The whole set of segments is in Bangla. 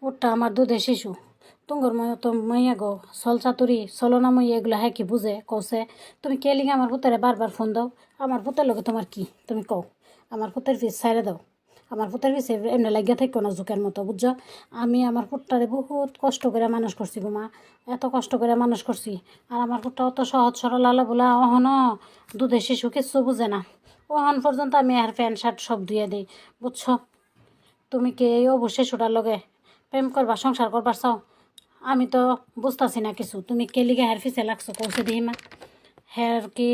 ওটা আমার দুধের শিশু তুঙ্গর তো মাইয়া গো চল চাতুরি চলো না মাইয়া এগুলো হ্যাঁ কি বুঝে কৌছে তুমি কে লিগে আমার পুতারে বারবার ফোন দাও আমার পুতের লোকে তোমার কি তুমি কও আমার পুতের ফিস ছাইড়ে দাও আমার পুতের ফিসে এমনি লাগিয়া থাকো না জোকের মতো বুঝছো আমি আমার পুটটারে বহুত কষ্ট করে মানুষ করছি গো মা এত কষ্ট করে মানুষ করছি আর আমার পুটটা অত সহজ সরল আলো বলে অহন দুধের শিশু কিচ্ছু বুঝে না ওহন পর্যন্ত আমি আর প্যান্ট শার্ট সব ধুয়ে দিই বুঝছো তুমি কে এই অবশ্যই ছোটার লগে প্রেম করবা সংসার করবার চাও আমি তো বুঝতেছি না কিছু তুমি কে লিগে হের ফিসে লাগছো কৌছে দিহি মা হের কি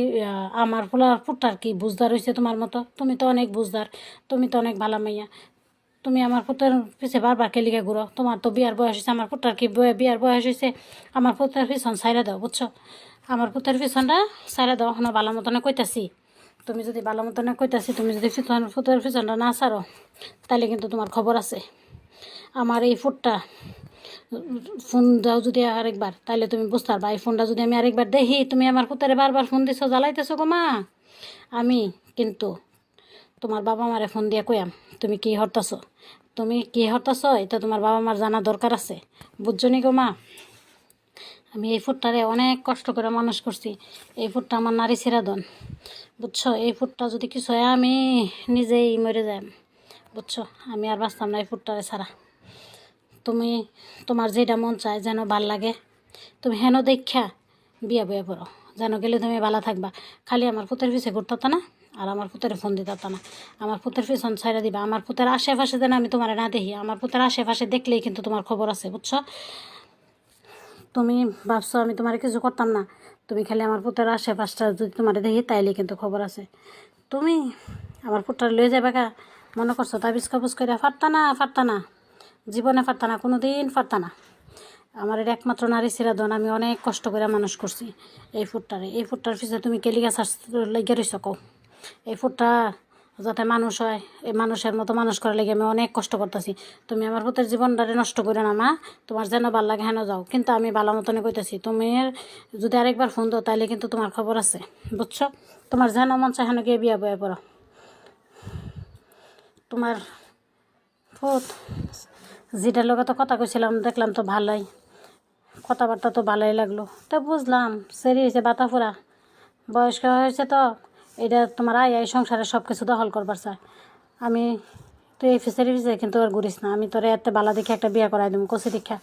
আমার ফুলার ফুটার কি বুঝদার হয়েছে তোমার মতো তুমি তো অনেক বুঝদার তুমি তো অনেক ভালো মাইয়া তুমি আমার পুতের পিছে বারবার কে লিগে ঘুরো তোমার তো বিয়ার বয়স হয়েছে আমার পুটার কি বিয়ার বয়স হয়েছে আমার পুতের পিছন সাইরা দাও বুঝছো আমার পুতের পিছনটা সাইরা দাও এখন ভালো মতনে কইতাছি তুমি যদি ভালো মতনে কইতাছি তুমি যদি পুতের পিছনটা না ছাড়ো তাহলে কিন্তু তোমার খবর আছে আমার এই ফুটটা ফোন দাও যদি আরেকবার তাহলে তুমি বুঝতে পারবা এই ফোনটা যদি আমি আরেকবার দেখি তুমি আমার পুতারে বারবার ফোন দিছো জ্বালাইতেছো গো মা আমি কিন্তু তোমার বাবা মারে ফোন দিয়ে কইয়াম তুমি কি হরতাছো এটা তোমার বাবা মার জানা দরকার আছে বুঝছো নি গো মা আমি এই ফুটটারে অনেক কষ্ট করে মানুষ করছি এই ফুটটা আমার নারী ছিরাদন বুঝছো এই ফুটটা যদি কিছু হয় আমি নিজেই মরে যাই বুঝছো আমি আর বাঁচতাম না এই ফুটটারে ছাড়া তুমি তোমার যেটা মন চায় যেন ভাল লাগে তুমি হেন দেখা বিয়া বইয়া পড়ো যেন গেলে তুমি ভালো থাকবা খালি আমার পুতের পিছে ঘুরতে না আর আমার পুতের ফোন দিতে না আমার পুতের পিছন ছাইড়া দিবা আমার পুতের আশেপাশে যেন আমি তোমার না দেখি আমার পুতের আশেপাশে দেখলেই কিন্তু তোমার খবর আছে বুঝছো তুমি ভাবছো আমি তোমার কিছু করতাম না তুমি খালি আমার পুতের আশেপাশটা যদি তোমার দেখি তাইলে কিন্তু খবর আছে তুমি আমার পুতটার লয়ে যাবে কা মনে করছো তাবিজ কাবুজ করে ফারতা না জীবনে পারতা না কোনো দিন পারতা না আমার এর একমাত্র নারী ছিরাদন আমি অনেক কষ্ট করে মানুষ করছি এই ফুটটার পিছনে তুমি কেলিগা চাষ লেগে রইছ কও এই ফুটটা যাতে মানুষ হয় এই মানুষের মতো মানুষ করার লেগে আমি অনেক কষ্ট করতেছি তুমি আমার পুতের জীবনটারে নষ্ট করে না মা তোমার যেন ভাল লাগে হেন যাও কিন্তু আমি ভালো মতনে কইতেছি তুমি যদি আরেকবার ফোন দাও তাহলে কিন্তু তোমার খবর আছে বুঝছো তোমার যেন মন চায় হেন গিয়ে বিয়া বয়ে পড়ো তোমার ফুট যেটার লগে তো কথা কইছিলাম দেখলাম তো ভালোই কথাবার্তা তো ভালোই লাগলো তো বুঝলাম সেরি হয়েছে বাতাফোরা বয়স্ক হয়েছে তো এটা তোমার আই সংসারে সব কিছু দখল করবার চায় আমি তুই এই ফিসারি ফিসে কিন্তু আর ঘুরিস না আমি তোরে এত বালা দেখে একটা বিয়ে করাই দেবো কষি দীক্ষা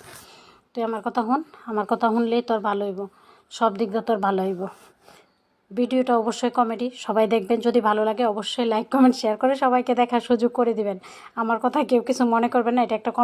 তুই আমার কথা শুনলেই তোর ভালো হইব সব দিক দিয়ে তোর ভালো হইব ভিডিওটা অবশ্যই কমেডি সবাই দেখবেন যদি ভালো লাগে অবশ্যই লাইক কমেন্ট শেয়ার করে সবাইকে দেখার সুযোগ করে দিবেন আমার কথা কেউ কিছু মনে করবেন না এটা একটা